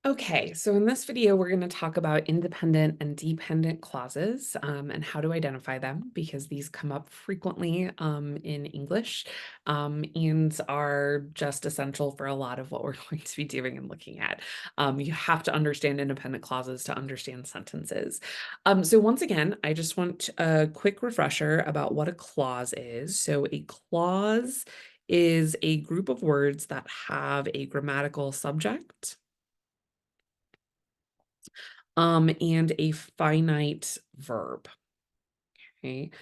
Okay, so in this video, we're going to talk about independent and dependent clauses and how to identify them because these come up frequently in English and are just essential for a lot of what we're going to be doing and looking at. You have to understand independent clauses to understand sentences. So once again, I just want a quick refresher about what a clause is. So a clause is a group of words that have a grammatical subject and a finite verb. Okay.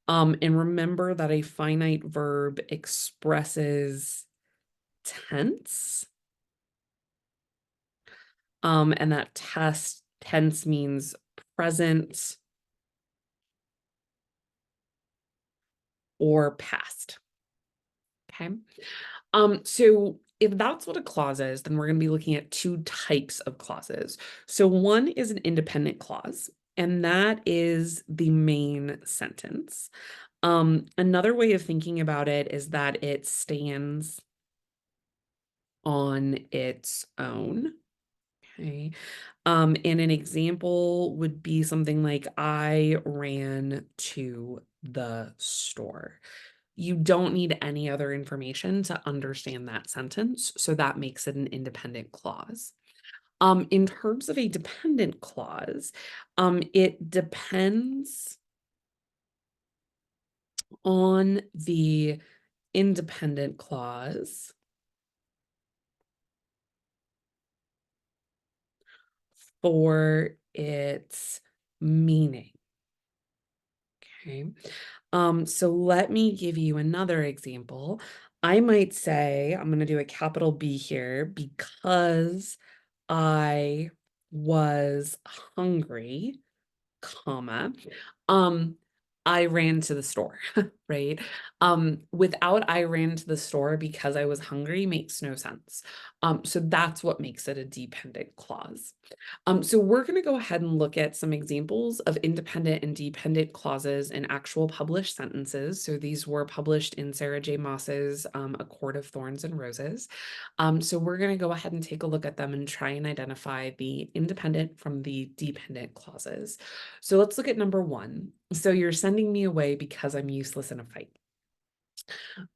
And remember that a finite verb expresses tense. And that tense means present or past. Okay. So if that's what a clause is, then we're going to be looking at two types of clauses. So one is an independent clause, and that is the main sentence. Another way of thinking about it is that it stands on its own. Okay. And an example would be something like, I ran to the store. You don't need any other information to understand that sentence, so that makes it an independent clause. In terms of a dependent clause, it depends on the independent clause for its meaning. Okay. So let me give you another example. I might say, I'm going to do a capital B here because I was hungry, comma, um, I ran to the store, right? Without I ran to the store because I was hungry makes no sense. So that's what makes it a dependent clause. So we're going to go ahead and look at some examples of independent and dependent clauses in actual published sentences. So these were published in Sarah J. Maas's A Court of Thorns and Roses. So we're going to go ahead and take a look at them and try and identify the independent from the dependent clauses. So let's look at number one. So you're sending me away because I'm useless in a fight.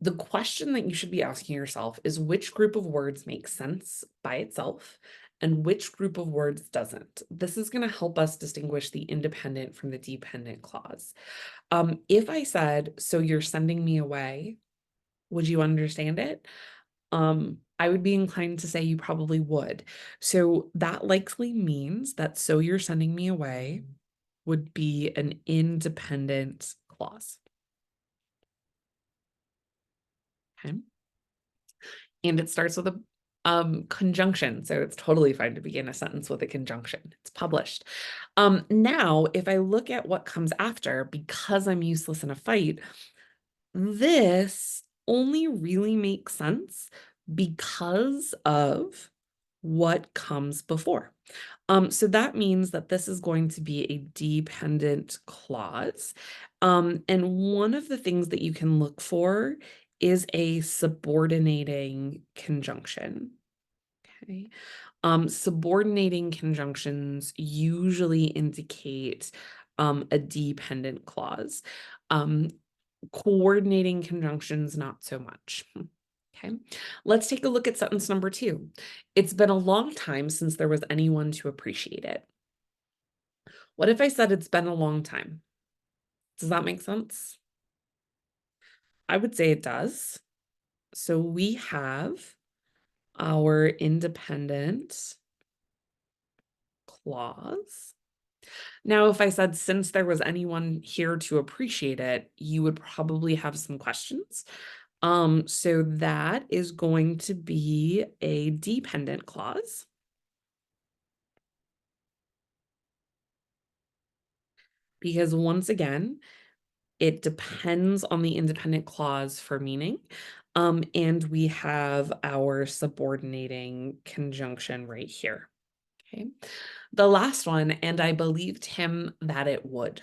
The question that you should be asking yourself is which group of words makes sense by itself and which group of words doesn't. This is going to help us distinguish the independent from the dependent clause. If I said, so you're sending me away, would you understand it? I would be inclined to say you probably would. So that likely means that so you're sending me away would be an independent clause. Okay. And it starts with a conjunction. So it's totally fine to begin a sentence with a conjunction. It's published. Now, if I look at what comes after, because I'm useless in a fight, this only really makes sense because of what comes before. So that means that this is going to be a dependent clause. And one of the things that you can look for is a subordinating conjunction. Okay. Subordinating conjunctions usually indicate a dependent clause. Coordinating conjunctions, not so much. Okay, let's take a look at sentence number two. It's been a long time since there was anyone to appreciate it. What if I said it's been a long time? Does that make sense? I would say it does. So we have our independent clause. Now, if I said since there was anyone here to appreciate it, you would probably have some questions. So that is going to be a dependent clause. Because once again, it depends on the independent clause for meaning. And we have our subordinating conjunction right here. Okay. The last one, and I believed him that it would.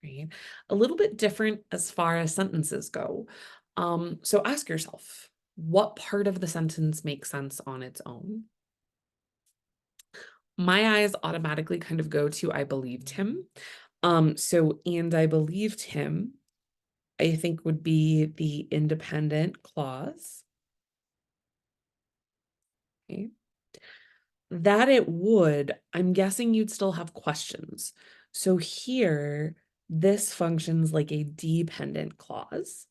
Right? A little bit different as far as sentences go. So ask yourself, what part of the sentence makes sense on its own? my eyes automatically kind of go to I believed him. So, and I believed him, I think would be the independent clause. Okay. That it would, I'm guessing you'd still have questions. So here, this functions like a dependent clause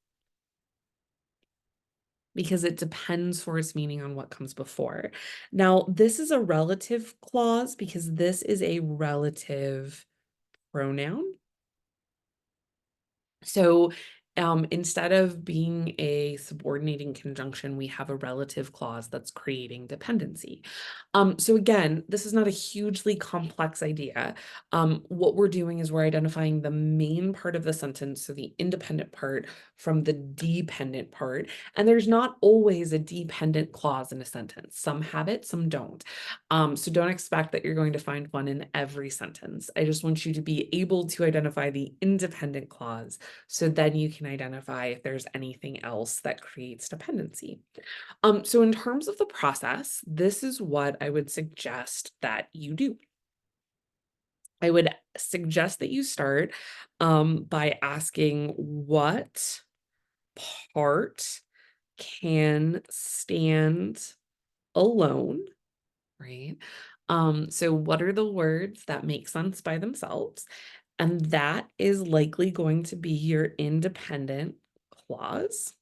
because it depends for its meaning on what comes before. Now, this is a relative clause because this is a relative pronoun. So instead of being a subordinating conjunction, we have a relative clause that's creating dependency. So again, this is not a hugely complex idea. What we're doing is we're identifying the main part of the sentence, so the independent part from the dependent part. And there's not always a dependent clause in a sentence. Some have it, some don't. So don't expect that you're going to find one in every sentence. I just want you to be able to identify the independent clause so then you can identify if there's anything else that creates dependency. So in terms of the process, this is what I would suggest that you do. I would suggest that you start by asking what part can stand alone, right? So what are the words that make sense by themselves? And that is likely going to be your independent clause.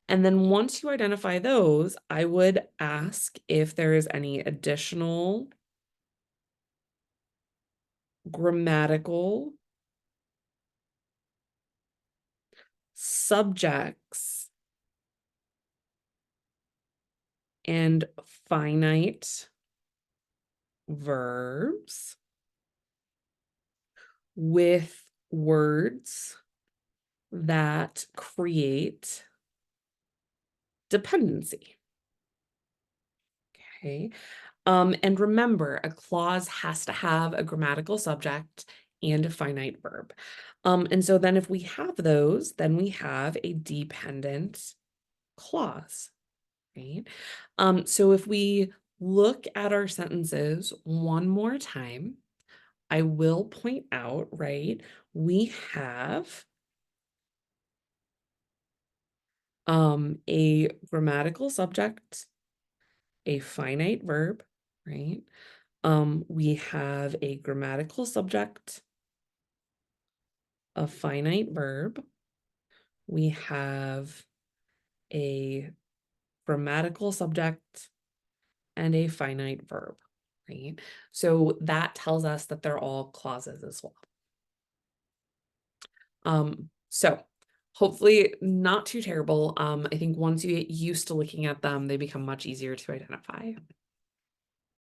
And then once you identify those, I would ask if there is any additional grammatical subjects and finite verbs with words that create dependency. Okay. And remember, a clause has to have a grammatical subject and a finite verb. And so then if we have those, then we have a dependent clause, right? So if we look at our sentences one more time, I will point out, right, we have a grammatical subject, a finite verb, right? We have a grammatical subject, a finite verb. We have a grammatical subject and a finite verb, right? So that tells us that they're all clauses as well. So hopefully not too terrible. I think once you get used to looking at them, they become much easier to identify.